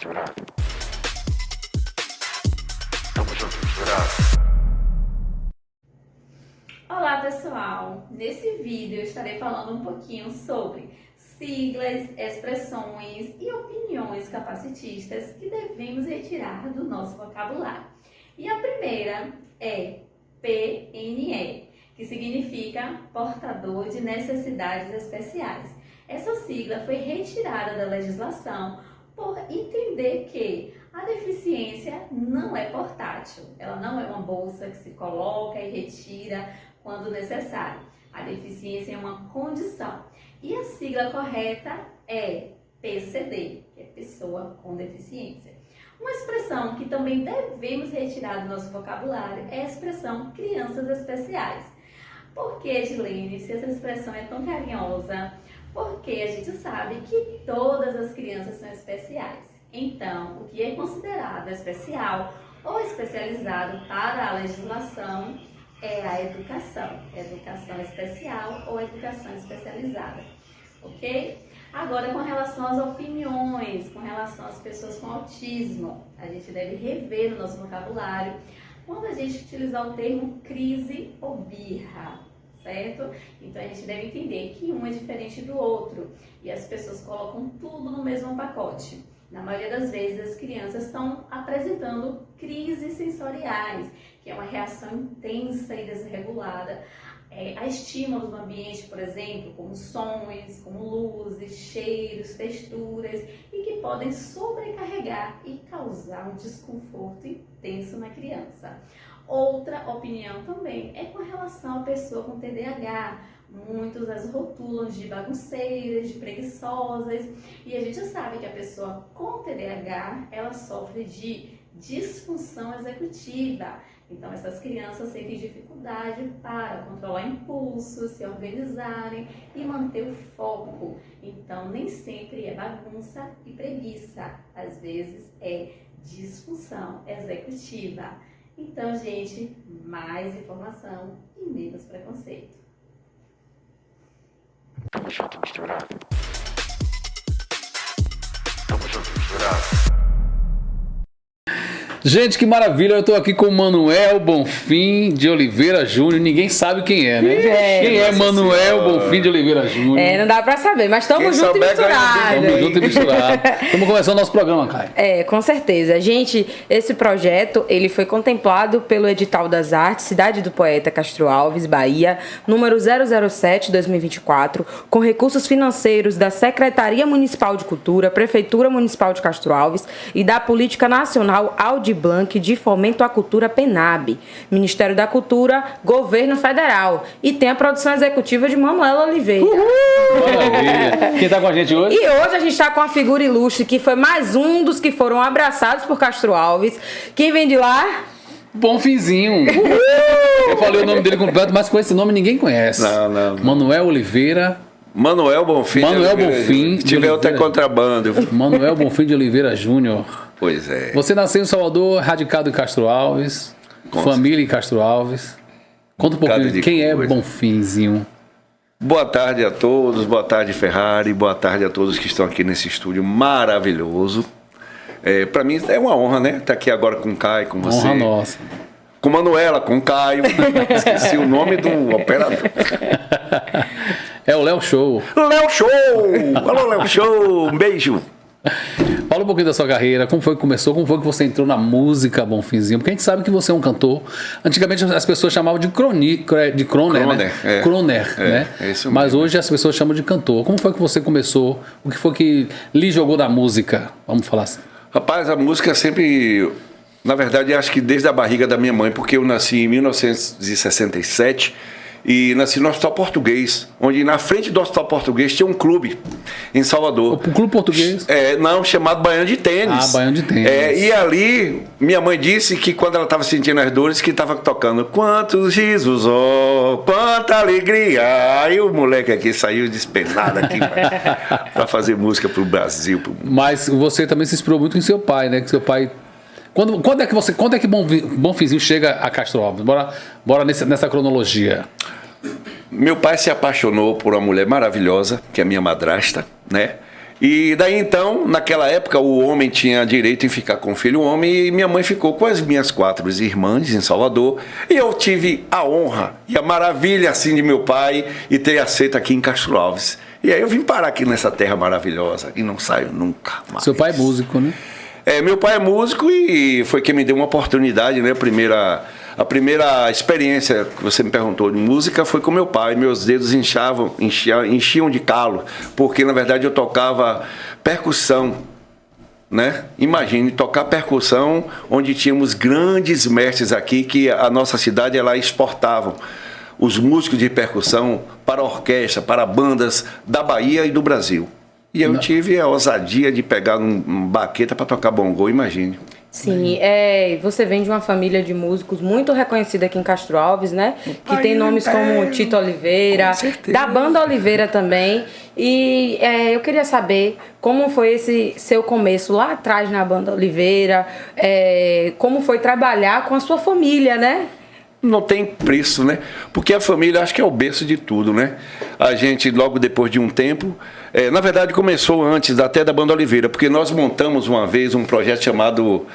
misturado. Tamo junto misturado. Olá pessoal, nesse vídeo eu estarei falando um pouquinho sobre siglas, expressões e opiniões capacitistas que devemos retirar do nosso vocabulário. E a primeira é PNE, que significa portador de necessidades especiais. Essa sigla foi retirada da legislação por entender que a deficiência não é portátil, ela não é uma bolsa que se coloca e retira quando necessário. A deficiência é uma condição. E a sigla correta é PCD, que é pessoa com deficiência. Uma expressão que também devemos retirar do nosso vocabulário é a expressão crianças especiais. Por que, Edilene, se essa expressão é tão carinhosa? Porque a gente sabe que todas as crianças são especiais. Então, o que é considerado especial ou especializado para a legislação é a educação. Educação especial ou educação especializada. Ok? Agora, com relação às opiniões, com relação às pessoas com autismo, a gente deve rever no nosso vocabulário quando a gente utilizar o termo crise ou birra, certo? Então, a gente deve entender que um é diferente do outro e as pessoas colocam tudo no mesmo pacote. Na maioria das vezes, as crianças estão apresentando crises sensoriais, que é uma reação intensa e desregulada a estímulos no ambiente, por exemplo, como sons, como luzes, cheiros, texturas, e que podem sobrecarregar e causar um desconforto intenso na criança. Outra opinião também é com relação à pessoa com TDAH. Muitos as rotulam de bagunceiras, de preguiçosas, e a gente sabe que a pessoa com TDAH, ela sofre de disfunção executiva. Então, essas crianças sentem dificuldade para controlar impulsos, se organizarem e manter o foco. Então, nem sempre é bagunça e preguiça. Às vezes, é disfunção executiva. Então, gente, mais informação e menos preconceito. Tamo junto misturado. Tamo junto misturado. Gente, que maravilha, eu tô aqui com o Manuel Bonfim de Oliveira Júnior. Ninguém sabe quem é, né? Quem é Manuel Bonfim de Oliveira Júnior? Não dá pra saber, mas estamos juntos e misturados. Estamos juntos e misturados. Estamos começando o nosso programa, Caio. Com certeza. Gente, esse projeto, ele foi contemplado pelo Edital das Artes, Cidade do Poeta, Castro Alves, Bahia, número 007-2024, com recursos financeiros da Secretaria Municipal de Cultura, Prefeitura Municipal de Castro Alves e da Política Nacional Aldir Blanc de Fomento à Cultura PENAB, Ministério da Cultura, Governo Federal. E tem a produção executiva de Manuela Oliveira. Maravilha. Quem tá com a gente hoje? E hoje a gente está com uma figura ilustre que foi mais um dos que foram abraçados por Castro Alves. Quem vem de lá? Bonfinzinho. Eu falei o nome dele completo, mas com esse nome ninguém conhece. Não. Manuel Oliveira. Manuel Bonfim. Manuel Bonfim. Se tiver até contrabando. Manuel Bonfim de Oliveira Júnior. Pois é. Você nasceu em Salvador, radicado em Castro Alves, família em Castro Alves. Conta um pouquinho de quem é Bonfinzinho. Boa tarde a todos, boa tarde Ferrari, boa tarde a todos que estão aqui nesse estúdio maravilhoso. Para mim é uma honra, né? Estar aqui agora com o Caio, com você. Honra nossa. Com Manuela, com o Caio. Esqueci o nome do operador. É o Léo Show. Léo Show! Alô, Léo Show! Um beijo! Fala um pouquinho da sua carreira, como foi que começou, como foi que você entrou na música, Bonfinzinho, porque a gente sabe que você é um cantor. Antigamente as pessoas chamavam de croner, né? Croner, né? É isso mesmo. Mas hoje as pessoas chamam de cantor. Como foi que você começou? O que foi que lhe jogou da música? Vamos falar assim. Rapaz, a música sempre... Na verdade, acho que desde a barriga da minha mãe, porque eu nasci em 1967... E nasci no Hospital Português, onde na frente do Hospital Português tinha um clube em Salvador. O Clube Português? Não, chamado Baiano de Tênis. Baiano de Tênis. E ali, minha mãe disse que quando ela estava sentindo as dores, que estava tocando quantos risos, quanta alegria. Aí o moleque aqui saiu despenado aqui para fazer música pro Brasil. Mas você também se inspirou muito em seu pai, né? Que seu pai... Quando é que Bonfinzinho chega a Castro Alves? Bora nessa cronologia. Meu pai se apaixonou por uma mulher maravilhosa, que é a minha madrasta, né? E daí então, naquela época, o homem tinha direito em ficar com o filho homem e minha mãe ficou com as minhas 4 irmãs em Salvador. E eu tive a honra e a maravilha assim de meu pai e ter aceito aqui em Castro Alves. E aí eu vim parar aqui nessa terra maravilhosa e não saio nunca mais. Seu pai é músico, né? Meu pai é músico e foi quem me deu uma oportunidade, né? A primeira experiência que você me perguntou de música foi com meu pai. Meus dedos enchiam de calo, porque na verdade eu tocava percussão, né? Imagine tocar percussão onde tínhamos grandes mestres aqui que a nossa cidade ela exportavam os músicos de percussão para a orquestra, para bandas da Bahia e do Brasil. E eu tive a ousadia de pegar um baqueta para tocar bongô, imagine. Sim, você vem de uma família de músicos muito reconhecida aqui em Castro Alves, né? Que tem nomes como Tito Oliveira, da banda Oliveira também. E eu queria saber como foi esse seu começo lá atrás na banda Oliveira, como foi trabalhar com a sua família, né? Não tem preço, né? Porque a família acho que é o berço de tudo, né? A gente, logo depois de um tempo, na verdade começou antes até da Banda Oliveira, porque nós montamos uma vez um projeto chamado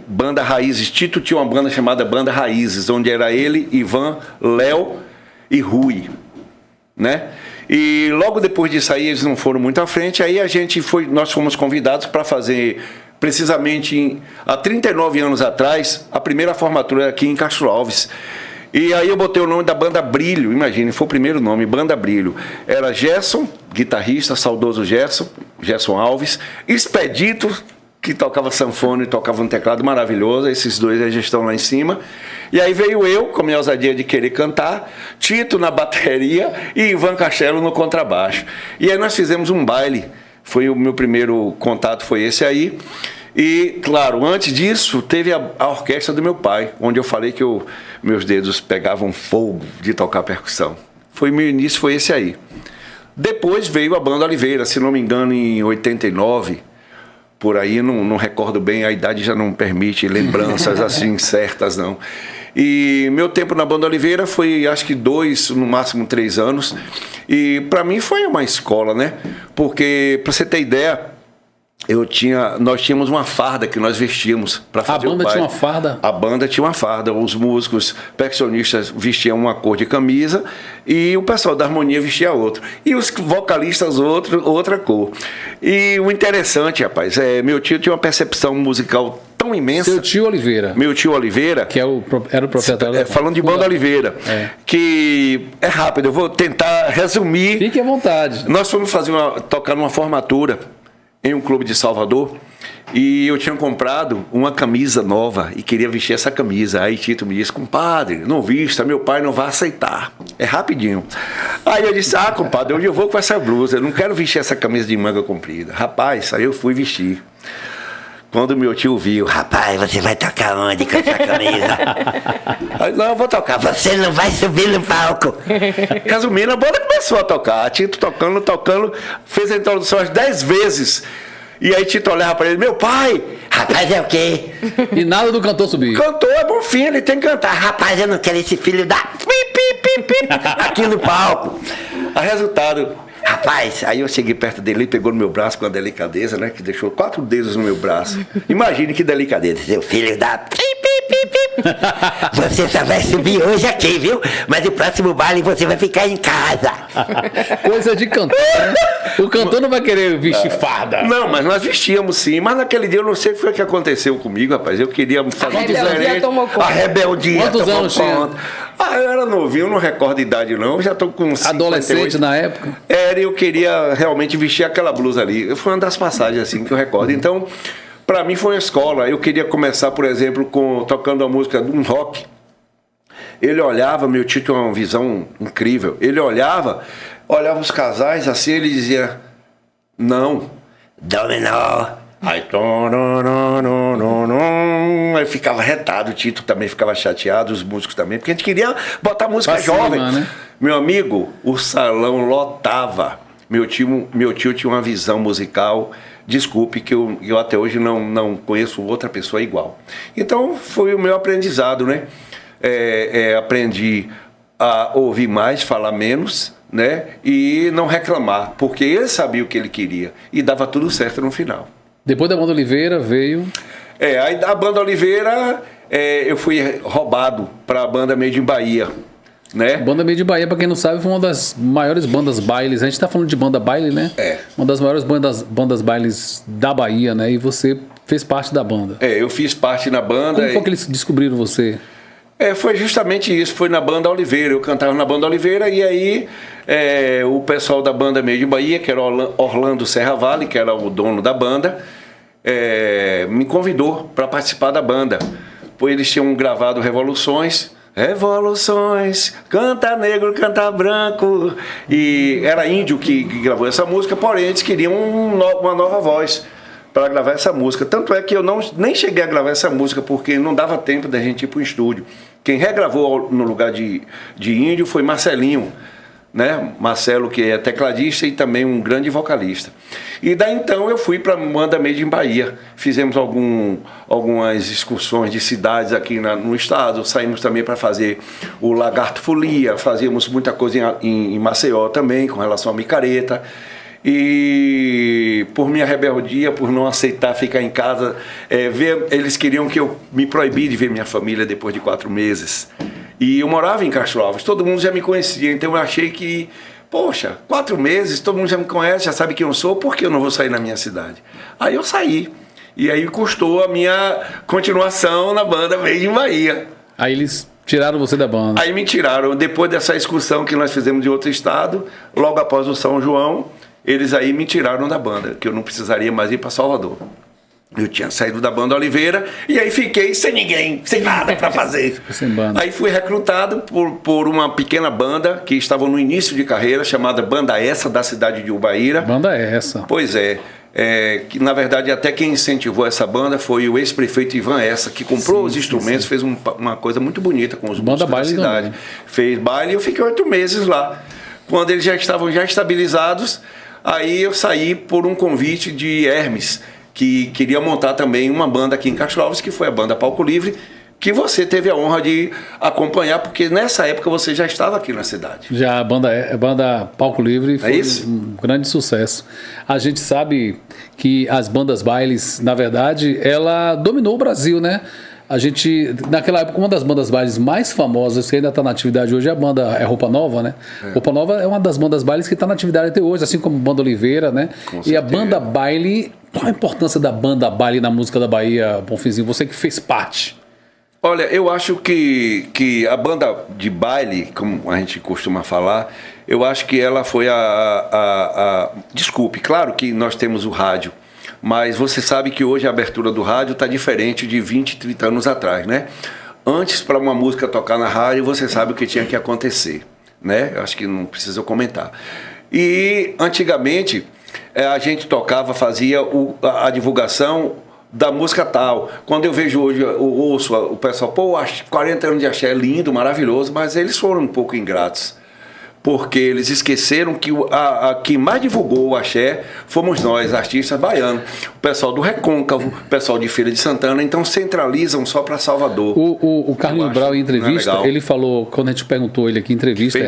Banda Raízes. Tito tinha uma banda chamada Banda Raízes, onde era ele, Ivan, Léo e Rui, né? E logo depois disso aí eles não foram muito à frente, aí nós fomos convidados para fazer... Precisamente há 39 anos atrás, a primeira formatura aqui em Castro Alves. E aí eu botei o nome da Banda Brilho, imagine, foi o primeiro nome, Banda Brilho. Era Gerson, guitarrista, saudoso Gerson Alves, Expedito, que tocava sanfona e tocava um teclado maravilhoso, esses dois já estão lá em cima. E aí veio eu, com a minha ousadia de querer cantar, Tito na bateria e Ivan Castelo no contrabaixo. E aí nós fizemos um baile. Foi o meu primeiro contato, foi esse aí. E, claro, antes disso, teve a orquestra do meu pai, onde eu falei que meus dedos pegavam fogo de tocar percussão. Meu início foi esse aí. Depois veio a Banda Oliveira, se não me engano, em 89, por aí, não recordo bem, a idade já não permite lembranças assim certas, não. E meu tempo na Banda Oliveira foi, acho que 2, no máximo 3 anos. E para mim foi uma escola, né? Porque, para você ter ideia, nós tínhamos uma farda que nós vestíamos para fazer o baile. A banda tinha uma farda? A banda tinha uma farda. Os músicos percussionistas vestiam uma cor de camisa e o pessoal da harmonia vestia outra. E os vocalistas outra cor. E o interessante, rapaz, meu tio tinha uma percepção musical tão imensa. Seu tio Oliveira. Meu tio Oliveira. Que era o proprietário. Falando de Banda Oliveira. Que é rápido, eu vou tentar resumir. Fique à vontade. Nós fomos tocar numa formatura em um clube de Salvador e eu tinha comprado uma camisa nova e queria vestir essa camisa. Aí Tito me disse: compadre, não vista, meu pai não vai aceitar. É rapidinho. Aí eu disse: compadre, hoje eu vou com essa blusa, eu não quero vestir essa camisa de manga comprida. Rapaz, aí eu fui vestir. Quando meu tio viu: rapaz, você vai tocar onde com essa camisa? Aí, não, eu vou tocar. Você não vai subir no palco. Resumindo, a banda começou a tocar. Tito tocando, fez a introdução umas 10 vezes. E aí Tito olhava para ele: meu pai, rapaz, é o quê? E nada do cantor subir. Cantor é bom filho, ele tem que cantar. Rapaz, eu não quero esse filho da aqui no palco. A resultado... Rapaz, aí eu cheguei perto dele, ele pegou no meu braço com a delicadeza, né? Que deixou 4 dedos no meu braço. Imagine que delicadeza. Seu filho da... Você só vai subir hoje aqui, viu? Mas o próximo baile você vai ficar em casa. Coisa de cantor, né? O cantor não vai querer vestir farda. Não, mas nós vestíamos sim. Mas naquele dia eu não sei o que foi que aconteceu comigo, rapaz. Eu queria fazer a rebeldia tomou conta. A rebeldia Quantos tomou anos conta. Eu era novinho, não recordo a idade não. Eu já tô com 58. Adolescente na época? Eu queria realmente vestir aquela blusa ali. Foi uma das passagens assim que eu recordo. Então, para mim foi uma escola. Eu queria começar, por exemplo, tocando a música de um rock. Ele olhava, meu tio tinha uma visão incrível. Ele olhava os casais assim, ele dizia: não, dó menor. Aí, aí ficava retado, o Tito também ficava chateado, os músicos também, porque a gente queria botar música pra jovem. cima, né? Meu amigo, o salão lotava. Meu tio tinha uma visão musical, desculpe, que eu até hoje não conheço outra pessoa igual. Então foi o meu aprendizado, né? Aprendi a ouvir mais, falar menos, né? E não reclamar, porque ele sabia o que ele queria e dava tudo certo no final. Depois da Banda Oliveira veio... Aí da Banda Oliveira eu fui roubado para a Banda Made in Bahia, né? Banda Made in Bahia, para quem não sabe, foi uma das maiores bandas bailes. A gente tá falando de banda baile, né? Uma das maiores bandas bailes da Bahia, né? E você fez parte da banda. Eu fiz parte na banda. Como foi que eles descobriram você? Foi justamente isso, foi na Banda Oliveira. Eu cantava na Banda Oliveira e aí o pessoal da Banda Made in Bahia, que era Orlando Serra Vale, que era o dono da banda, me convidou para participar da banda. Pois eles tinham gravado Revoluções, canta negro, canta branco. E era índio que gravou essa música, porém eles queriam uma nova voz para gravar essa música. Tanto é que eu nem cheguei a gravar essa música, porque não dava tempo da gente ir para o estúdio. Quem regravou no lugar de índio foi Marcelinho, né? Marcelo, que é tecladista e também um grande vocalista. E daí então eu fui para a Banda Made in Bahia. Fizemos algumas excursões de cidades aqui no estado. Saímos também para fazer o Lagarto Folia. Fazíamos muita coisa em Maceió também, com relação à micareta. E por minha rebeldia, por não aceitar ficar em casa, eles queriam que eu me proibisse de ver minha família depois de 4 meses. E eu morava em Castro Alves, todo mundo já me conhecia, então eu achei que, poxa, 4 meses, todo mundo já me conhece, já sabe quem eu sou, por que eu não vou sair na minha cidade? Aí eu saí, e aí custou a minha continuação na Banda Made in Bahia. Aí eles tiraram você da banda? Aí me tiraram, depois dessa excursão que nós fizemos de outro estado, logo após o São João, eles aí me tiraram da banda, que eu não precisaria mais ir para Salvador. Eu tinha saído da Banda Oliveira e aí fiquei sem ninguém, sem nada para fazer. Sem banda. Aí fui recrutado por uma pequena banda que estava no início de carreira, chamada Banda Essa, da cidade de Ubaíra. Banda Essa. Pois que na verdade até quem incentivou essa banda foi o ex-prefeito Ivan Essa, que comprou os instrumentos, fez uma coisa muito bonita com os músicos da cidade. Também. Fez baile e eu fiquei 8 meses lá. Quando eles já estavam estabilizados, aí eu saí por um convite de Hermes, que queria montar também uma banda aqui em Castro Alves, que foi a Banda Palco Livre, que você teve a honra de acompanhar, porque nessa época você já estava aqui na cidade. Já a banda Palco Livre foi um grande sucesso. A gente sabe que as bandas bailes, na verdade, ela dominou o Brasil, né? A gente, naquela época, uma das bandas bailes mais famosas, que ainda está na atividade hoje, é a banda Roupa Nova, né? Roupa Nova é uma das bandas bailes que está na atividade até hoje, assim como Banda Oliveira, né? E a banda baile, qual a importância da banda baile na música da Bahia, Bonfinzinho? Você que fez parte. Olha, eu acho que a banda de baile, como a gente costuma falar, eu acho que ela foi Desculpe, claro que nós temos o rádio, mas você sabe que hoje a abertura do rádio está diferente de 20, 30 anos atrás, né? Antes, para uma música tocar na rádio, você sabe o que tinha que acontecer, né? Eu acho que não precisa eu comentar. E, antigamente, a gente tocava, fazia a divulgação da música tal. Quando eu vejo hoje, eu ouço o pessoal, 40 anos de axé é lindo, maravilhoso, mas eles foram um pouco ingratos. Porque eles esqueceram que quem mais divulgou o axé fomos nós, artistas baianos. O pessoal do Recôncavo, o pessoal de Feira de Santana, então centralizam só para Salvador. O Carlinhos Brau, em entrevista, ele falou, quando a gente perguntou ele aqui em entrevista,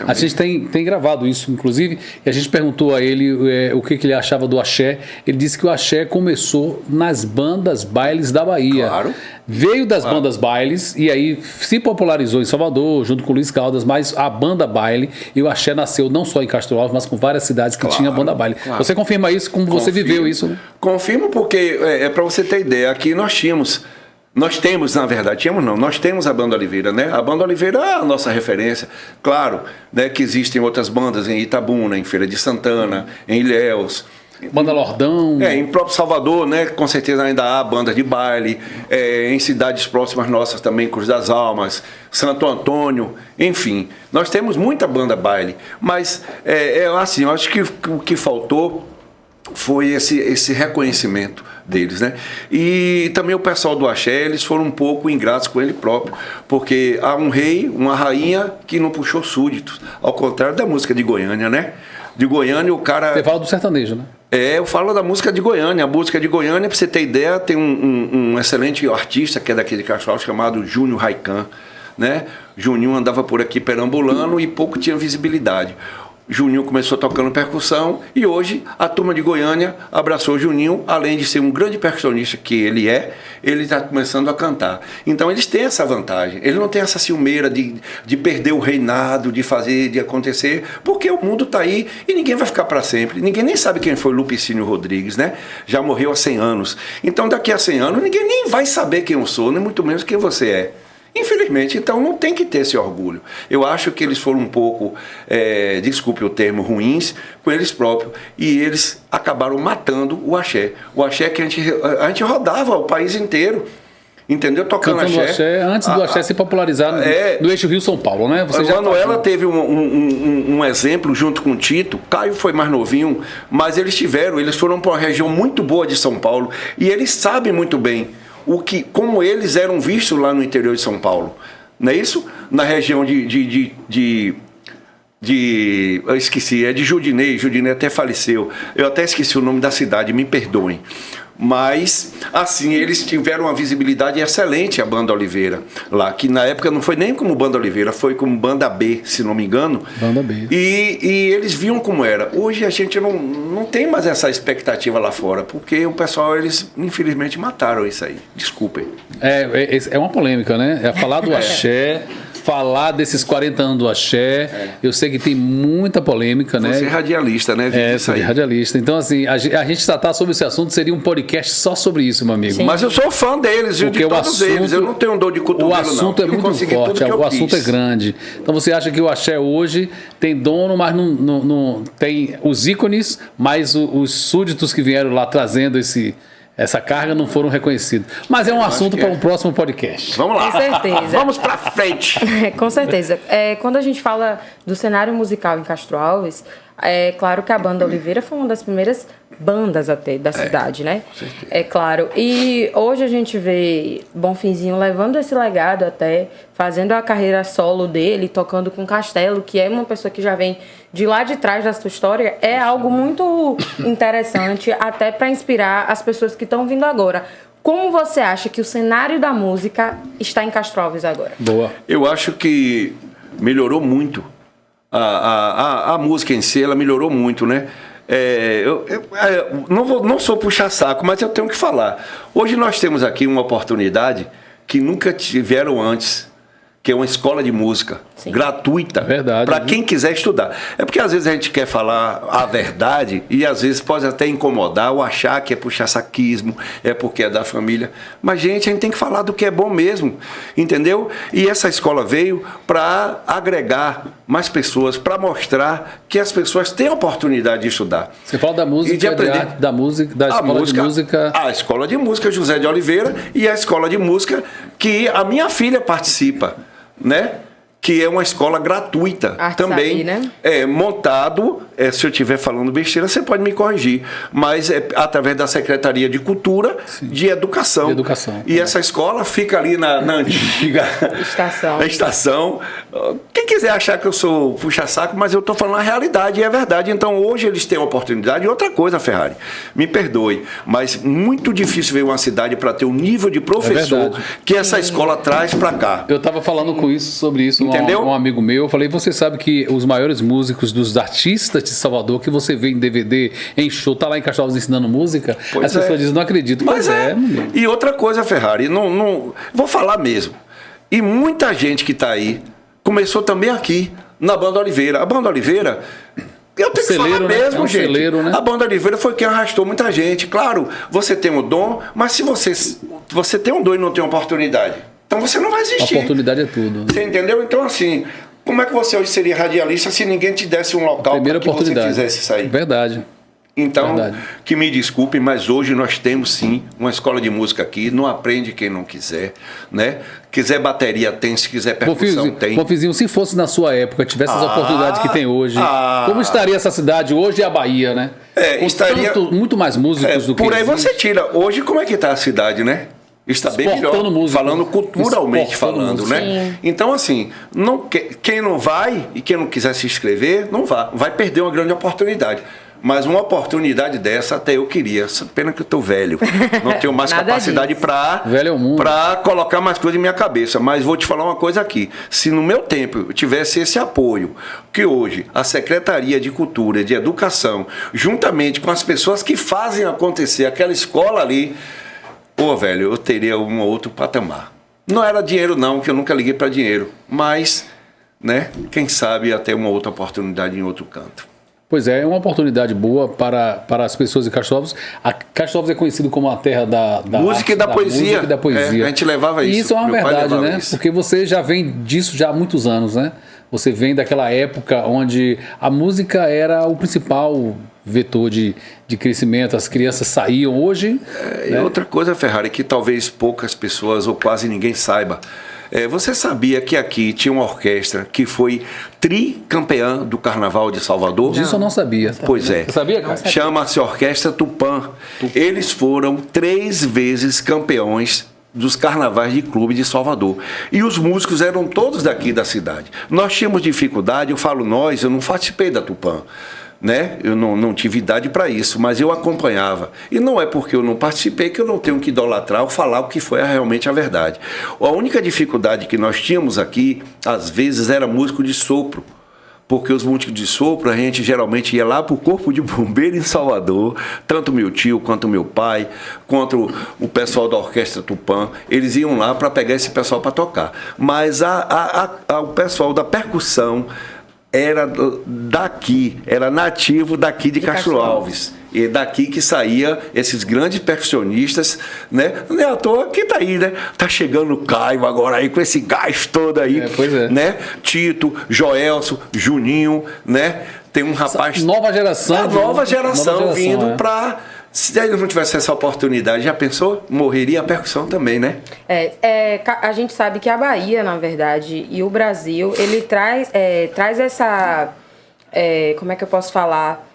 a gente tem gravado isso, inclusive, e a gente perguntou a ele o que ele achava do axé. Ele disse que o axé começou nas bandas bailes da Bahia. Claro. Veio das bandas bailes e aí se popularizou em Salvador, junto com o Luiz Caldas, mas a banda baile e o axé nasceu não só em Castro Alves, mas com várias cidades que tinha banda baile. Claro. Você confirma isso, como você viveu isso? Né? Confirmo porque, para você ter ideia, aqui nós temos, na verdade, nós temos a Banda Oliveira, né? A Banda Oliveira é a nossa referência. Claro, né, que existem outras bandas em Itabuna, em Feira de Santana, em Ilhéus. Banda Lordão. Em próprio Salvador, né? Com certeza ainda há bandas de baile. Em cidades próximas nossas também, Cruz das Almas, Santo Antônio, enfim. Nós temos muita banda baile. Mas, assim, eu acho que o que faltou foi esse reconhecimento deles, né? E também o pessoal do axé, eles foram um pouco ingratos com ele próprio, porque há um rei, uma rainha que não puxou súditos, ao contrário da música de Goiânia, né? De Goiânia o cara... Você fala do sertanejo, né? Eu falo da música de Goiânia. A música de Goiânia, para você ter ideia, tem um excelente artista que é daqui de Castro Alves, chamado Júnior Raican, né? Juninho andava por aqui perambulando e pouco tinha visibilidade. Juninho começou tocando percussão e hoje a turma de Goiânia abraçou Juninho, além de ser um grande percussionista que ele está começando a cantar. Então eles têm essa vantagem, ele não tem essa ciumeira de perder o reinado, de fazer, de acontecer, porque o mundo está aí e ninguém vai ficar para sempre. Ninguém nem sabe quem foi Lupicínio Rodrigues, né? Já morreu há 100 anos. Então daqui a 100 anos ninguém nem vai saber quem eu sou, nem muito menos quem você é. Infelizmente, então não tem que ter esse orgulho. Eu acho que eles foram um pouco, desculpe o termo, ruins com eles próprios. E eles acabaram matando o axé. O axé que a gente rodava o país inteiro. Entendeu? Tocando axé. Antes do axé se popularizar no eixo Rio-São Paulo, né? Você a Manuela teve um exemplo junto com o Tito. Caio foi mais novinho, mas eles foram para uma região muito boa de São Paulo. E eles sabem muito bem como eles eram vistos lá no interior de São Paulo. Não é isso? Na região eu esqueci, é de Judinei até faleceu. Eu até esqueci o nome da cidade, me perdoem. Mas, assim, eles tiveram uma visibilidade excelente, a Banda Oliveira, lá, que na época não foi nem como Banda Oliveira, foi como Banda B, se não me engano. Banda B. E eles viam como era. Hoje a gente não tem mais essa expectativa lá fora, porque o pessoal, eles infelizmente mataram isso aí. Desculpem. É uma polêmica, né? É falar do axé, falar desses 40 anos do axé. Eu sei que tem muita polêmica, né? Você é radialista, né? Sou radialista. Então, assim, a gente tratar sobre esse assunto seria um podcast só sobre isso, meu amigo. Sim. Mas eu sou fã deles, de todos eles. Eu não tenho dor de cotovelo, o assunto é muito forte, o assunto é grande. Então, você acha que o axé hoje tem dono, mas não tem os ícones, mas os súditos que vieram lá trazendo essa carga não foram reconhecidos. Mas é um assunto para um próximo podcast. Vamos lá. Com certeza. Vamos para frente. Com certeza. Quando a gente fala do cenário musical em Castro Alves, é claro que a Banda Oliveira foi uma das primeiras bandas até da cidade, né? É claro. E hoje a gente vê Bonfinzinho levando esse legado até, fazendo a carreira solo dele, tocando com Castelo, que é uma pessoa que já vem de lá de trás da sua história. É algo muito interessante, até para inspirar as pessoas que estão vindo agora. Como você acha que o cenário da música está em Castro Alves agora? Boa. Eu acho que melhorou muito. A música em si, ela melhorou muito, né? Eu não sou puxa-saco, mas eu tenho que falar. Hoje nós temos aqui uma oportunidade que nunca tiveram antes, que é uma escola de música. Sim. Gratuita, para quem quiser estudar. É porque às vezes a gente quer falar a verdade e às vezes pode até incomodar ou achar que é puxa-saquismo, é porque é da família. Mas, gente, a gente tem que falar do que é bom mesmo, entendeu? E essa escola veio para agregar mais pessoas, para mostrar que as pessoas têm a oportunidade de estudar. Você fala da música, de aprender. Da escola de música. A escola de música José de Oliveira e a escola de música que a minha filha participa, né? Que é uma escola gratuita também, né? Montado, se eu estiver falando besteira, você pode me corrigir, mas é através da Secretaria de Cultura, de Educação. E essa escola fica ali na antiga estação. Quem quiser achar que eu sou puxa-saco, mas eu estou falando a realidade, e é verdade. Então, hoje eles têm a oportunidade. E outra coisa, Ferrari, me perdoe, mas muito difícil ver uma cidade para ter o nível de professor que essa escola traz para cá. Eu estava falando sobre isso, entendeu? Um amigo meu, eu falei, você sabe que os maiores músicos dos artistas de Salvador, que você vê em DVD, em show, tá lá em Castro Alves ensinando música, as pessoas dizem, não acredito, mas E outra coisa, Ferrari, não vou falar mesmo, e muita gente que tá aí, começou também aqui, na Banda Oliveira. A Banda Oliveira, eu tenho que falar mesmo, gente. Celeiro, né? A Banda Oliveira foi quem arrastou muita gente. Claro, você tem um dom, mas se você tem um dom e não tem uma oportunidade, então você não vai existir. A oportunidade é tudo. Você entendeu? Então, assim, como é que você hoje seria radialista se ninguém te desse um local para que você fizesse isso aí? Verdade. Então, que me desculpem, mas hoje nós temos sim uma escola de música aqui. Não aprende quem não quiser, né? Quiser bateria tem, se quiser percussão tem. Bonfinzinho, se fosse na sua época, tivesse as oportunidades que tem hoje, como estaria essa cidade hoje e a Bahia, né? Estaria muito mais músicos do que por aí existe. Você tira. Hoje, como é que está a cidade, né? Está bem melhor, música, falando culturalmente falando, música. Né? Sim. Então, assim, quem não vai e quem não quiser se inscrever, não vai perder uma grande oportunidade. Mas uma oportunidade dessa até eu queria. Pena que eu tô velho. Não tenho mais Nada capacidade disso. Velho é o mundo. para colocar mais coisa em minha cabeça. Mas vou te falar uma coisa aqui. Se no meu tempo eu tivesse esse apoio, que hoje a Secretaria de Cultura, de Educação, juntamente com as pessoas que fazem acontecer aquela escola ali, pô, velho, eu teria um outro patamar. Não era dinheiro não, que eu nunca liguei para dinheiro. Mas, né, quem sabe até uma outra oportunidade em outro canto. Pois é uma oportunidade boa para as pessoas de Castro Alves. A Castro Alves é conhecido como a terra da Música e da poesia. Música e da poesia. É, a gente levava isso. E isso é uma Meu pai verdade, levava né? isso. Porque você já vem disso já há muitos anos, né? Você vem daquela época onde a música era o principal vetor de crescimento, as crianças saíam hoje. E outra coisa, Ferrari, que talvez poucas pessoas ou quase ninguém saiba. Você sabia que aqui tinha uma orquestra que foi tricampeã do Carnaval de Salvador? Disso eu não sabia. Pois é. Você sabia, cara? Chama-se Orquestra Tupã. Eles foram 3 vezes campeões dos carnavais de clube de Salvador. E os músicos eram todos daqui da cidade. Nós tínhamos dificuldade, eu falo nós, eu não participei da Tupã. Né? Eu não tive idade para isso, mas eu acompanhava. E não é porque eu não participei que eu não tenho que idolatrar ou falar o que foi realmente a verdade. A única dificuldade que nós tínhamos aqui, às vezes, era músico de sopro. Porque os músicos de sopro, a gente geralmente ia lá para o Corpo de Bombeiro em Salvador, tanto meu tio, quanto meu pai, quanto o pessoal da Orquestra Tupã, eles iam lá para pegar esse pessoal para tocar. Mas o pessoal da percussão era daqui, era nativo daqui de Castro Alves. E daqui que saía esses grandes percussionistas, né? Não é à toa que tá aí, né? Tá chegando o Caio agora aí com esse gás todo aí, pois é. né? Tito, Joelso, Juninho, né? Tem um rapaz... Nova geração. A nova geração vindo é. para... Se eles não tivessem essa oportunidade, já pensou? Morreria a percussão também, né? A gente sabe que a Bahia, na verdade, e o Brasil, ele traz essa... como é que eu posso falar?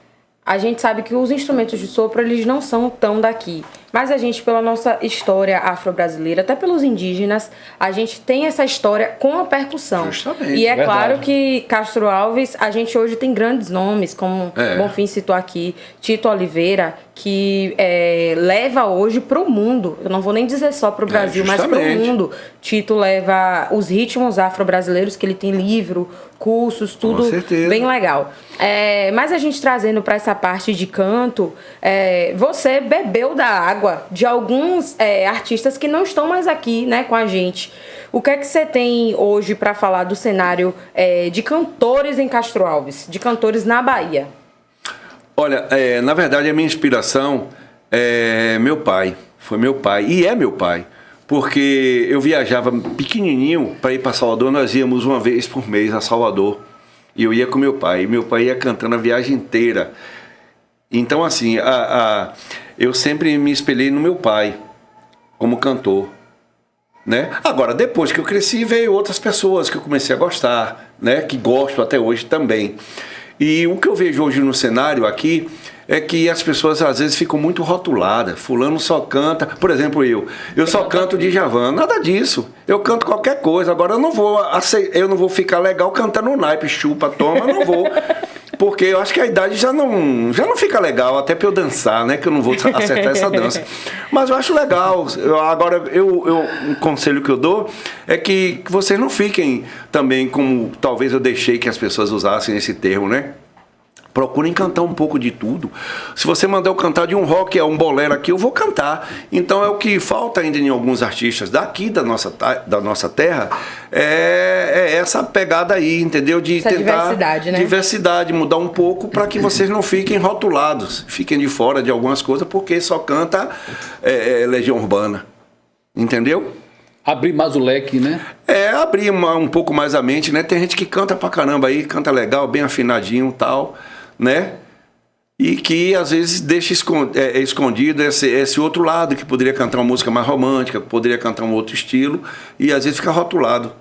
A gente sabe que os instrumentos de sopro, eles não são tão daqui. Mas a gente, pela nossa história afro-brasileira, até pelos indígenas, a gente tem essa história com a percussão. Justamente. E é Verdade. claro que Castro Alves, a gente hoje tem grandes nomes, como Bonfim citou aqui, Tito Oliveira, que leva hoje para o mundo. Eu não vou nem dizer só para o Brasil, mas para o mundo. Tito leva os ritmos afro-brasileiros, que ele tem livro, cursos, tudo bem legal. Mas a gente trazendo para essa parte de canto, você bebeu da água de alguns artistas que não estão mais aqui, né, com a gente. O que é que você tem hoje para falar do cenário de cantores em Castro Alves, de cantores na Bahia? Olha, na verdade a minha inspiração é meu pai, foi meu pai e é meu pai. Porque eu viajava pequenininho para ir para Salvador, nós íamos uma vez por mês a Salvador. E eu ia com meu pai, e meu pai ia cantando a viagem inteira. Então, assim, eu sempre me espelhei no meu pai, como cantor. Né? Agora, depois que eu cresci, veio outras pessoas que eu comecei a gostar, né? Que gosto até hoje também. E o que eu vejo hoje no cenário aqui é que as pessoas às vezes ficam muito rotuladas. Fulano só canta, por exemplo, eu só canto Djavan, nada disso. Eu canto qualquer coisa. Agora eu não vou ficar legal cantando naipe, chupa, toma, não vou. Porque eu acho que a idade já não fica legal, até pra eu dançar, né? Que eu não vou acertar essa dança. Mas eu acho legal. Agora, um conselho que eu dou é que vocês não fiquem também como talvez eu deixei que as pessoas usassem esse termo, né? Procurem cantar um pouco de tudo. Se você mandar eu cantar de um rock, um bolero aqui, eu vou cantar. Então é o que falta ainda em alguns artistas daqui da nossa terra, é essa pegada aí, entendeu? De essa tentar diversidade, né? Diversidade, mudar um pouco para que vocês não fiquem rotulados, fiquem de fora de algumas coisas, porque só canta Legião Urbana. Entendeu? Abrir mais o leque, né? Abrir um pouco mais a mente, né? Tem gente que canta pra caramba aí, canta legal, bem afinadinho e tal, né? E que às vezes deixa escondido esse outro lado, que poderia cantar uma música mais romântica, poderia cantar um outro estilo, e às vezes fica rotulado,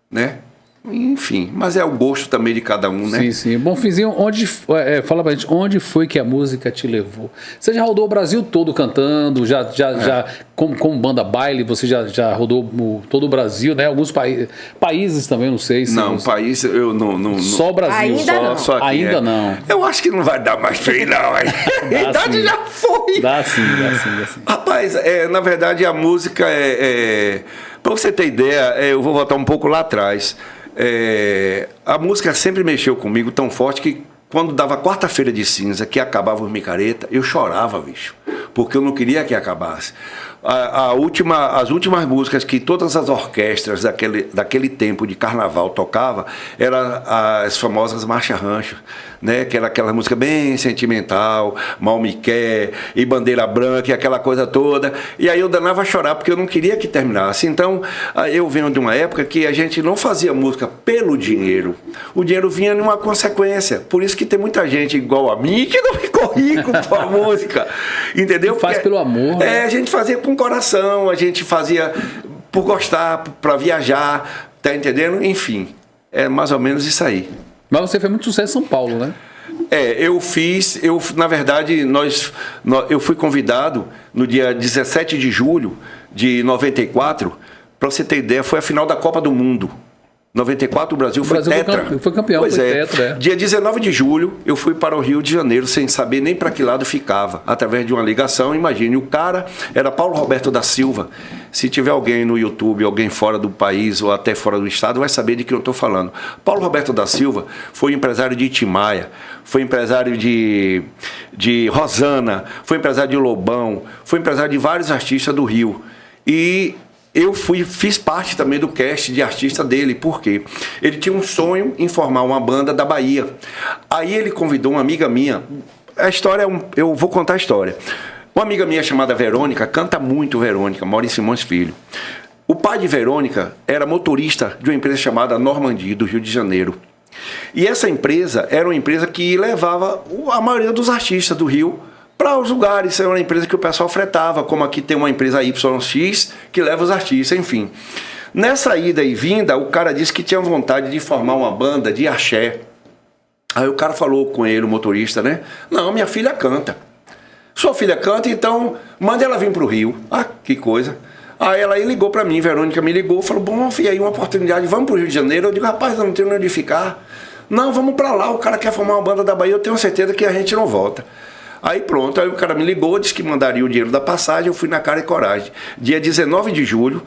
né? enfim, mas é o gosto também de cada um, né? Sim, sim. Bom, Finzinho, fala pra gente, onde foi que a música te levou? Você já rodou o Brasil todo cantando, já como banda baile, você já rodou todo o Brasil, né? Alguns países também, não sei se... Não, você... país eu não... Só o Brasil. Ainda não. Só aqui, Ainda não. Eu acho que não vai dar mais pra ir, não. A idade já foi. Dá sim. Rapaz, na verdade a música pra você ter ideia, eu vou voltar um pouco lá atrás. A música sempre mexeu comigo tão forte que quando dava quarta-feira de cinza, que acabava o Micareta, eu chorava, bicho, porque eu não queria que acabasse. As últimas músicas que todas as orquestras daquele tempo de carnaval tocava eram as famosas Marcha Rancho, né? Que era aquela música bem sentimental, Mal Me Quer, e Bandeira Branca, e aquela coisa toda. E aí eu danava a chorar porque eu não queria que terminasse. Então, eu venho de uma época que a gente não fazia música pelo dinheiro. O dinheiro vinha numa consequência. Por isso que tem muita gente igual a mim que não ficou rico com a música. Entendeu? Faz pelo amor. Né? A gente fazia com coração, a gente fazia por gostar, para viajar, tá entendendo? Enfim, é mais ou menos isso aí. Mas você fez muito sucesso em São Paulo, né? Na verdade, eu fui convidado no dia 17 de julho de 94, para você ter ideia, foi a final da Copa do Mundo. 94 o Brasil foi tetra. Foi campeão, pois foi tetra. Dia 19 de julho eu fui para o Rio de Janeiro sem saber nem para que lado ficava. Através de uma ligação, imagine, o cara era Paulo Roberto da Silva. Se tiver alguém no YouTube, alguém fora do país ou até fora do estado, vai saber de que eu estou falando. Paulo Roberto da Silva foi empresário de Timaya, foi empresário de Rosana, foi empresário de Lobão, foi empresário de vários artistas do Rio. E eu fiz parte também do cast de artista dele, porque ele tinha um sonho em formar uma banda da Bahia. Aí ele convidou uma amiga minha. A história, eu vou contar a história. Uma amiga minha chamada Verônica, canta muito Verônica, mora em Simões Filho. O pai de Verônica era motorista de uma empresa chamada Normandie, do Rio de Janeiro. E essa empresa era uma empresa que levava a maioria dos artistas do Rio para os lugares. Era uma empresa que o pessoal fretava, como aqui tem uma empresa YX que leva os artistas, enfim. Nessa ida e vinda, o cara disse que tinha vontade de formar uma banda de axé. Aí o cara falou com ele, o motorista, né? Não, minha filha canta. Sua filha canta, então manda ela vir para o Rio. Ah, que coisa. Aí ela ligou para mim, Verônica me ligou, falou, bom, filha, aí uma oportunidade, vamos para o Rio de Janeiro. Eu digo, rapaz, eu não tenho onde ficar. Não, vamos para lá, o cara quer formar uma banda da Bahia, eu tenho certeza que a gente não volta. Aí pronto, aí o cara me ligou, disse que mandaria o dinheiro da passagem, eu fui na cara e coragem. Dia 19 de julho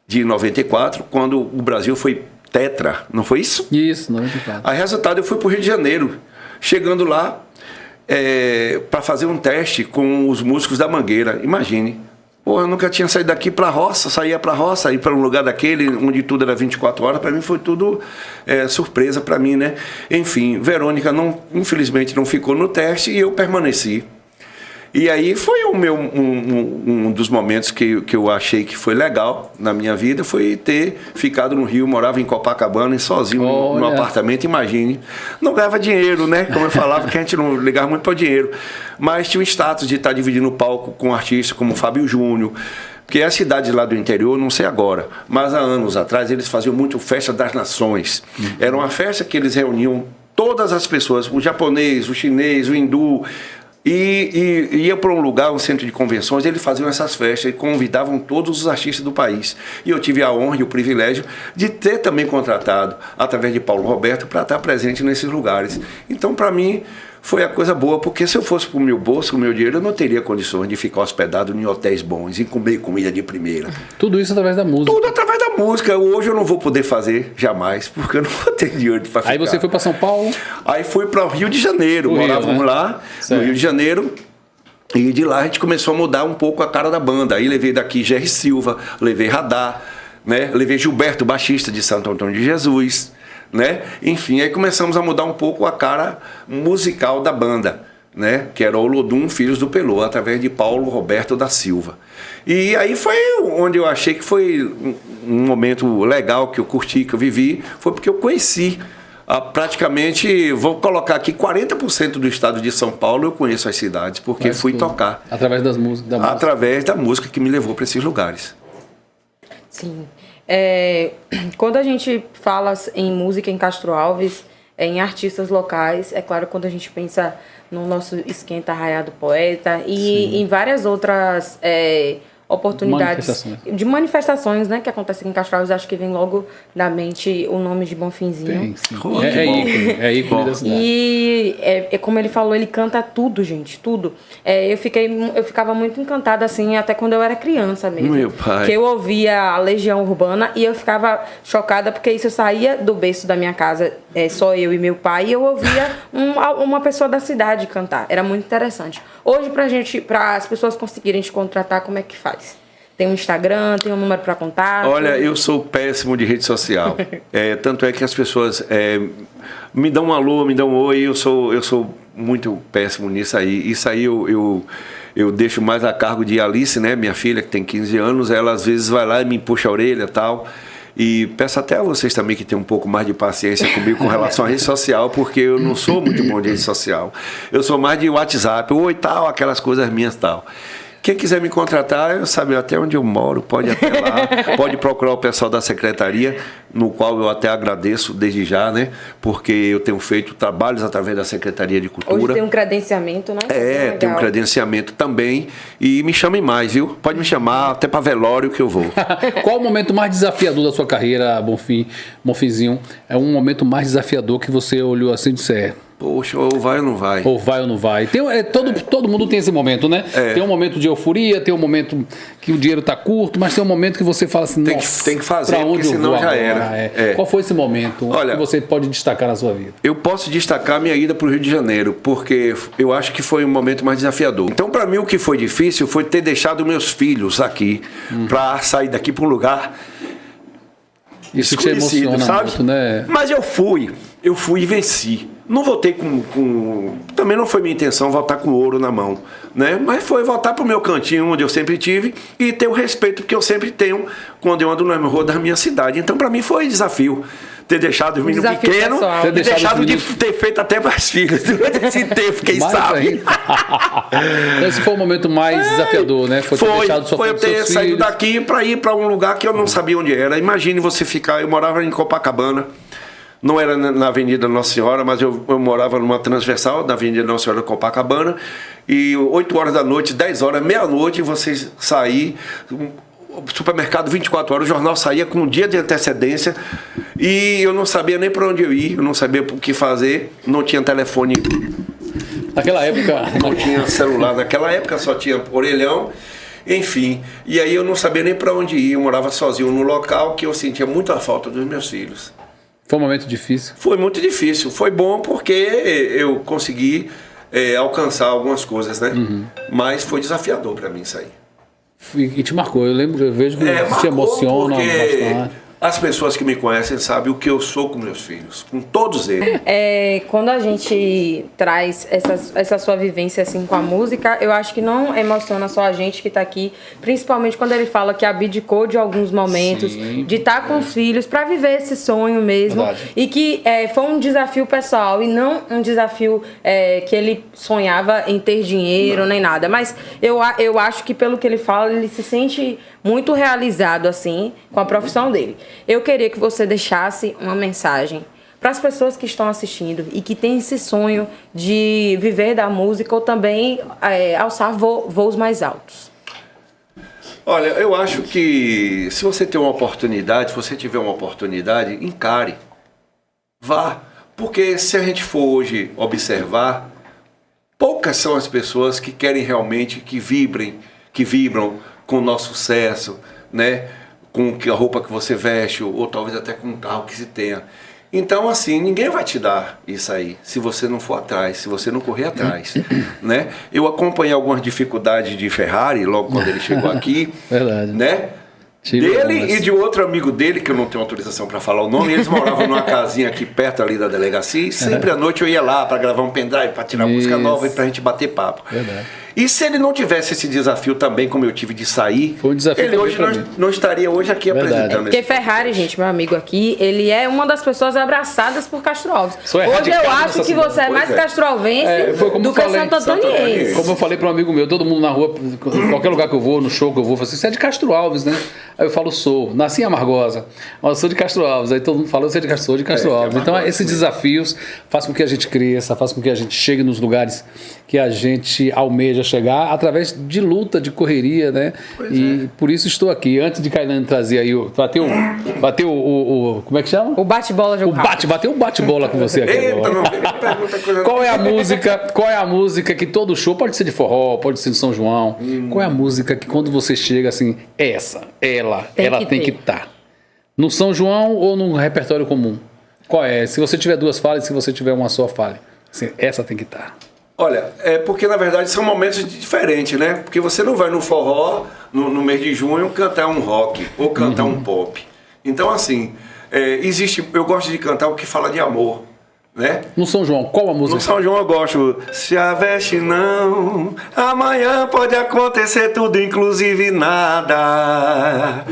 de 94, quando o Brasil foi tetra, não foi isso? Isso, 94. Aí resultado, eu fui para o Rio de Janeiro. Chegando lá, para fazer um teste com os músicos da Mangueira, imagine. Pô, eu nunca tinha saído daqui para a roça, saía para a roça, ir para um lugar daquele, onde tudo era 24 horas, para mim foi tudo surpresa para mim, né? Enfim, Verônica, infelizmente, não ficou no teste e eu permaneci. E aí foi um dos momentos que eu achei que foi legal na minha vida, foi ter ficado no Rio, morava em Copacabana, e sozinho no apartamento, imagine. Não ganhava dinheiro, né? Como eu falava, que a gente não ligava muito para o dinheiro. Mas tinha o status de estar dividindo o palco com artistas como Fábio Júnior, porque as cidades lá do interior, não sei agora, mas há anos atrás eles faziam muito Festa das Nações. Era uma festa que eles reuniam todas as pessoas, o japonês, o chinês, o hindu, e ia para um lugar, um centro de convenções, eles faziam essas festas e convidavam todos os artistas do país. E eu tive a honra e o privilégio de ter também contratado, através de Paulo Roberto, para estar presente nesses lugares. Então, para mim, foi a coisa boa, porque se eu fosse para o meu bolso, com o meu dinheiro, eu não teria condições de ficar hospedado em hotéis bons e comer comida de primeira. Tudo isso através da música. Tudo através da música. Hoje eu não vou poder fazer, jamais, porque eu não vou ter dinheiro para ficar. Aí você foi para São Paulo? Aí fui para o Rio de Janeiro, morávamos lá, no Rio de Janeiro. E de lá a gente começou a mudar um pouco a cara da banda. Aí levei daqui Jerry Silva, levei Radar, né? Levei Gilberto, baixista de Santo Antônio de Jesus, né? Enfim, aí começamos a mudar um pouco a cara musical da banda, né? Que era o Lodum Filhos do Pelô, através de Paulo Roberto da Silva. E aí foi onde eu achei que foi um momento legal, que eu curti, que eu vivi, foi porque eu conheci praticamente, vou colocar aqui, 40% do estado de São Paulo eu conheço as cidades, porque fui tocar. Através das músicas. Através da música que me levou para esses lugares. Sim. Quando a gente fala em música em Castro Alves, em artistas locais, é claro, quando a gente pensa no nosso Esquenta Arraiá do Poeta e em várias outras oportunidades de manifestações, né, que acontecem aqui em Castro Alves, acho que vem logo da mente o nome de Bonfinzinho. É ícone da cidade. E como ele falou, ele canta tudo, gente, tudo. Eu ficava muito encantada, assim, até quando eu era criança mesmo. Meu pai. Que eu ouvia a Legião Urbana e eu ficava chocada, porque isso eu saía do berço da minha casa, só eu e meu pai, e eu ouvia uma pessoa da cidade cantar. Era muito interessante. Hoje, para as pessoas conseguirem te contratar, como é que faz? Tem um Instagram, tem um número para contato? Olha, eu sou péssimo de rede social. Tanto é que as pessoas me dão um alô, me dão um oi, eu sou muito péssimo nisso aí. Isso aí eu deixo mais a cargo de Alice, né, minha filha, que tem 15 anos. Ela às vezes vai lá e me puxa a orelha e tal. E peço até a vocês também que tenham um pouco mais de paciência comigo com relação à rede social, porque eu não sou muito bom de rede social. Eu sou mais de WhatsApp, oi tal, aquelas coisas minhas tal. Quem quiser me contratar, eu sabe até onde eu moro, pode ir até lá, pode procurar o pessoal da secretaria, no qual eu até agradeço desde já, né? Porque eu tenho feito trabalhos através da Secretaria de Cultura. Hoje tem um credenciamento, né? Tem um credenciamento também. E me chamem mais, viu? Pode me chamar até para velório que eu vou. Qual o momento mais desafiador da sua carreira, Bonfinzinho? É um momento mais desafiador que você olhou assim e disse, poxa, ou vai ou não vai. Ou vai ou não vai. Todo mundo tem esse momento, né? Tem um momento de euforia, tem um momento que o dinheiro está curto, mas tem um momento que você fala assim, tem que fazer, porque senão já era. Qual foi esse momento que você pode destacar na sua vida? Eu posso destacar minha ida para o Rio de Janeiro, porque eu acho que foi um momento mais desafiador. Então, para mim, o que foi difícil foi ter deixado meus filhos aqui, para sair daqui para um lugar isso te emociona, sabe? Muito, né? Mas eu fui e venci. Não voltei também não foi minha intenção voltar com ouro na mão, né? Mas foi voltar para o meu cantinho onde eu sempre tive e ter o respeito que eu sempre tenho quando eu ando na rua da minha cidade. Então, para mim, foi desafio ter deixado os meninos pequenos e deixado de ter feito até mais filhos durante esse tempo, quem sabe. Esse foi o momento mais desafiador, né? Foi eu ter saído daqui para ir para um lugar que eu não sabia onde era. Imagine você ficar, eu morava em Copacabana, não era na Avenida Nossa Senhora, mas eu morava numa transversal da Avenida Nossa Senhora de Copacabana, e 8 horas da noite, 10 horas, meia-noite, vocês sair, supermercado 24 horas, o jornal saía com um dia de antecedência, e eu não sabia nem para onde eu ir, eu não sabia o que fazer, não tinha telefone. Naquela época... Não tinha celular, naquela época só tinha orelhão, enfim. E aí eu não sabia nem para onde ir, eu morava sozinho no local que eu sentia muita falta dos meus filhos. Foi um momento difícil? Foi muito difícil. Foi bom porque eu consegui alcançar algumas coisas, né? Mas foi desafiador para mim isso aí. E te marcou, eu vejo que te emociona bastante. As pessoas que me conhecem sabem o que eu sou com meus filhos, com todos eles. Quando a gente traz essa sua vivência assim com a música, eu acho que não emociona só a gente que está aqui, principalmente quando ele fala que abdicou de alguns momentos, de estar com os filhos para viver esse sonho mesmo. Verdade. E que foi um desafio pessoal e não um desafio que ele sonhava em ter dinheiro nem nada. Mas eu acho que pelo que ele fala, ele se sente muito realizado assim com a profissão dele. Eu queria que você deixasse uma mensagem para as pessoas que estão assistindo e que têm esse sonho de viver da música ou também alçar voos mais altos. Olha, eu acho que se você tem uma oportunidade, se você tiver uma oportunidade, encare. Vá. Porque se a gente for hoje observar, poucas são as pessoas que querem realmente que vibram com o nosso sucesso, né? Com a roupa que você veste, ou talvez até com o carro que se tenha. Então, assim, ninguém vai te dar isso aí, se você não for atrás, se você não correr atrás, né? Eu acompanhei algumas dificuldades de Ferrari, logo quando ele chegou aqui, verdade, né? Dele e de outro amigo dele, que eu não tenho autorização para falar o nome, eles moravam numa casinha aqui perto ali da delegacia, e sempre à noite eu ia lá para gravar um pendrive, para tirar música nova e para a gente bater papo. Verdade. E se ele não tivesse esse desafio também, como eu tive de sair, Foi um desafio ele também hoje pra mim. não estaria hoje aqui Verdade. apresentando Porque esse Ferrari, gente, meu amigo aqui, ele é uma das pessoas abraçadas por Castro Alves. Sou Hoje erradicado eu nessa acho que cidade. você é mais Pois é. castroalvense foi como do eu que falei, Santo Antoniense. Como eu falei para um amigo meu, todo mundo na rua, em qualquer lugar que eu vou, no show que eu vou, fala assim, você é de Castro Alves, né? Aí eu falo, sou. Nasci em Amargosa, mas eu sou de Castro Alves. Aí todo mundo fala, eu sou de Castro Alves. de Então Amargosa esses mesmo. desafios fazem com que a gente cresça, faz com que a gente chegue nos lugares que a gente almeja chegar através de luta, de correria, né? E por isso estou aqui. Antes de Kailane trazer aí, bateu o como é que chama? O bate-bola jogo rápido. Bateu um bate-bola com você aqui Eita, agora. não pergunta coisa Qual é a música que todo show, pode ser de forró, pode ser de São João, qual é a música que quando você chega assim, ela tem que estar no São João ou no repertório comum? Qual é? Se você tiver duas, fale. Se você tiver uma só, fale. Assim, essa tem que estar. Olha, é porque na verdade são momentos diferentes, né? Porque você não vai no forró, no mês de junho, cantar um rock ou cantar um pop. Então, assim, eu gosto de cantar o que fala de amor, né? No São João, qual a música? No São João eu gosto. Se a veste não, amanhã pode acontecer tudo, inclusive nada.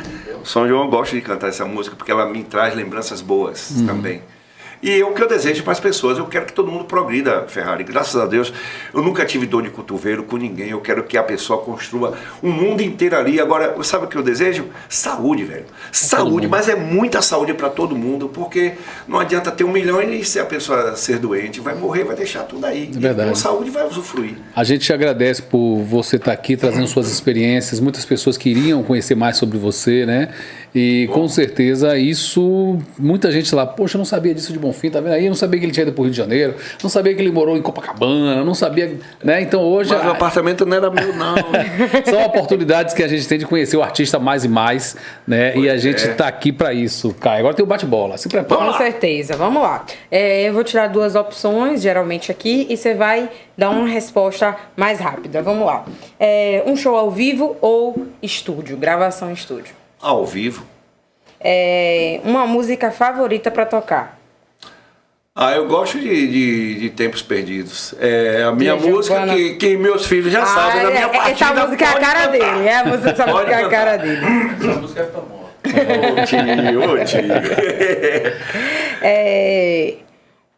São João eu gosto de cantar essa música porque ela me traz lembranças boas também. E o que eu desejo para as pessoas, eu quero que todo mundo progrida, Ferrari. Graças a Deus, eu nunca tive dor de cotovelo com ninguém. Eu quero que a pessoa construa um mundo inteiro ali. Agora, sabe o que eu desejo? Saúde, velho. Saúde, mas é muita saúde para todo mundo, porque não adianta ter 1 milhão e se a pessoa ser doente, vai morrer, vai deixar tudo aí. E verdade. com saúde vai usufruir. A gente te agradece por você estar aqui trazendo suas experiências. Muitas pessoas queriam conhecer mais sobre você, né? E com certeza isso, muita gente lá, poxa, eu não sabia disso de Bonfim, tá vendo aí? Eu não sabia que ele tinha ido pro Rio de Janeiro, não sabia que ele morou em Copacabana, não sabia, né? Então hoje... Mas o apartamento não era meu, não. São oportunidades que a gente tem de conhecer o artista mais e mais, né? E a gente tá aqui para isso, Caio. Agora tem o bate-bola, se prepara. Com certeza, vamos lá. Eu vou tirar 2 opções, geralmente aqui, e você vai dar uma resposta mais rápida. Vamos lá. Um show ao vivo ou estúdio? Gravação em estúdio? Ao vivo. Uma música favorita para tocar? Eu gosto de Tempos Perdidos. A minha Tia música Giovana. que meus filhos já sabem, na minha partida. Essa música é a pode cara cantar. dele. Essa música é a cara dele. Essa música é famosa. Ô tio.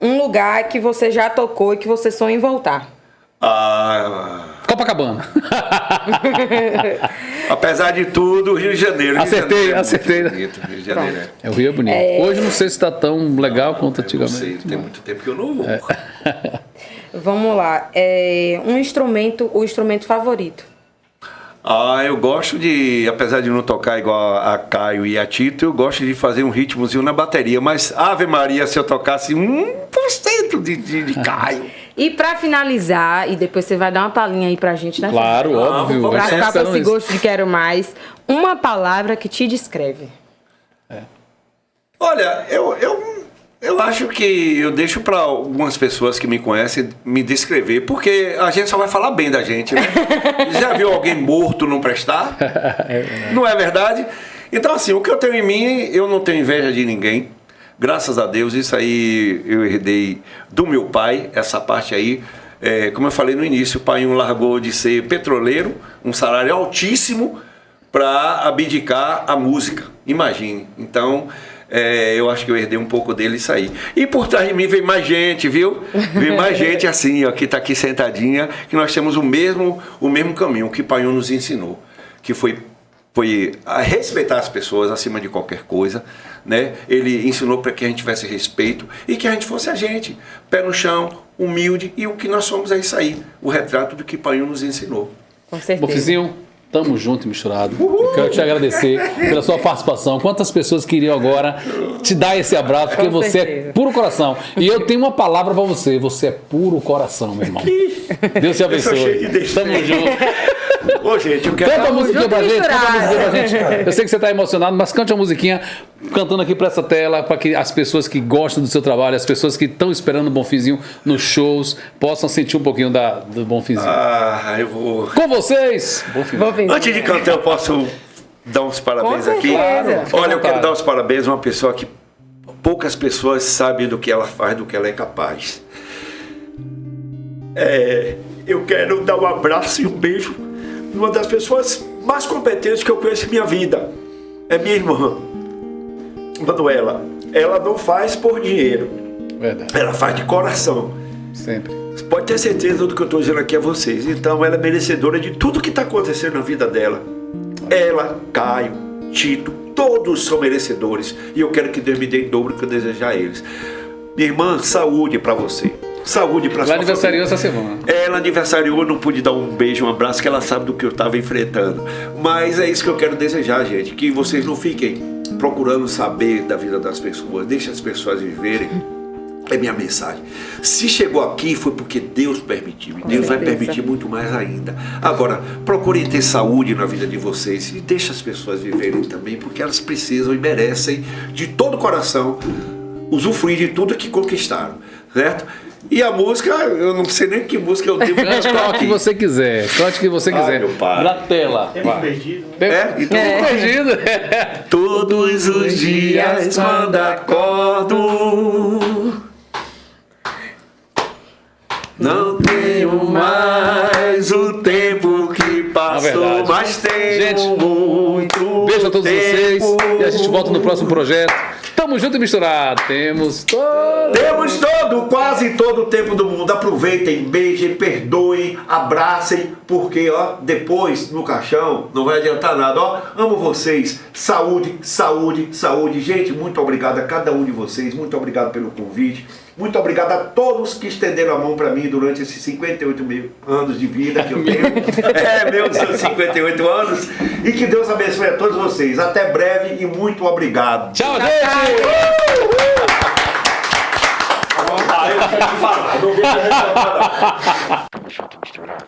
Um lugar que você já tocou e que você sonha em voltar? Copacabana. Apesar de tudo, Rio de Janeiro. Acertei. Rio de Janeiro É, o Rio é bonito. Hoje não sei se está tão legal quanto Não sei, antigamente. tem muito tempo que eu não vou. Vamos lá. O instrumento favorito? Eu gosto de, apesar de não tocar igual a Caio e a Tito, eu gosto de fazer um ritmozinho na bateria, mas Ave Maria, se eu tocasse 1% de Caio. E pra finalizar, e depois você vai dar uma palhinha aí pra gente, né? Claro, óbvio. vamos Pra Sempre ficar com esperam esse isso. gosto de quero mais, uma palavra que te descreve. Olha, eu acho que eu deixo para algumas pessoas que me conhecem me descrever, porque a gente só vai falar bem da gente, né? Já viu alguém morto não prestar? Não é verdade? Então, assim, o que eu tenho em mim, eu não tenho inveja de ninguém. Graças a Deus, isso aí eu herdei do meu pai, essa parte aí. Como eu falei no início, o pai largou de ser petroleiro, um salário altíssimo, para abdicar a música. Imagine. Então, eu acho que eu herdei um pouco dele isso aí. E por trás de mim vem mais gente, viu? Vem mais gente assim, ó, que está aqui sentadinha, que nós temos o mesmo caminho que o Paião nos ensinou, que foi a respeitar as pessoas acima de qualquer coisa, né? Ele ensinou para que a gente tivesse respeito e que a gente fosse a gente, pé no chão, humilde, e o que nós somos é isso aí, o retrato do que Paião nos ensinou. Com certeza. Bonfizinho, tamo junto e misturado. Eu quero te agradecer pela sua participação. Quantas pessoas queriam agora te dar esse abraço, porque Com você certeza. é puro coração. E eu tenho uma palavra pra você, você é puro coração, meu irmão. Deus te Eu sou cheio de abençoe. defeito. Tamo junto. Ô, gente, eu quero... Canta a musiquinha junto pra e gente, canta a misturado. musiquinha pra gente. Eu sei que você tá emocionado, mas cante a musiquinha cantando aqui pra essa tela, para que as pessoas que gostam do seu trabalho, as pessoas que estão esperando o Bonfizinho nos shows, possam sentir um pouquinho do Bonfizinho. eu vou... Com vocês, Bonfizinho. Antes de cantar, eu posso dar uns parabéns Com aqui? certeza. Fica à Olha, eu quero vontade. dar os parabéns a uma pessoa que poucas pessoas sabem do que ela faz, do que ela é capaz. eu quero dar um abraço e um beijo numa das pessoas mais competentes que eu conheço em minha vida. É minha irmã, Manuela. Ela não faz por dinheiro. Verdade. Ela faz de coração. Sempre. Você pode ter certeza do que eu estou dizendo aqui a vocês. Então ela é merecedora de tudo que está acontecendo na vida dela. Ela, Caio, Tito, todos são merecedores. E eu quero que Deus me dê em dobro o que eu desejar a eles. Minha irmã, saúde para você. Saúde para sua família. Ela aniversariou essa semana. Ela aniversariou, eu não pude dar um beijo, um abraço, que ela sabe do que eu estava enfrentando. Mas é isso que eu quero desejar, gente. Que vocês não fiquem procurando saber da vida das pessoas. Deixe as pessoas viverem. É minha mensagem. Se chegou aqui foi porque Deus permitiu. E Deus vai permitir muito mais ainda. Agora, procurem ter saúde na vida de vocês. E deixe as pessoas viverem também, porque elas precisam e merecem de todo o coração usufruir de tudo que conquistaram. Certo? E a música, eu não sei nem que música eu devo Cante qual que você quiser. Cante que você quiser. meu pai. Na tela. Tempo perdido. E tudo Perdido. Todos os dias quando acordo, não tenho mais o tempo que passou, verdade. mas tenho Gente, muito beijo a todos vocês. tempo. E a gente volta no próximo projeto. Tamo junto e misturado. Temos quase todo o tempo do mundo. Aproveitem, beijem, perdoem, abracem, porque depois no caixão não vai adiantar nada. Amo vocês. Saúde, saúde, saúde. Gente, muito obrigado a cada um de vocês. Muito obrigado pelo convite. Muito obrigado a todos que estenderam a mão para mim durante esses 58 anos de vida que eu tenho. Meus 58 anos. E que Deus abençoe a todos vocês. Até breve e muito obrigado. Tchau, gente! Eu quero falar, não vou reclamar. Tamo junto misturado.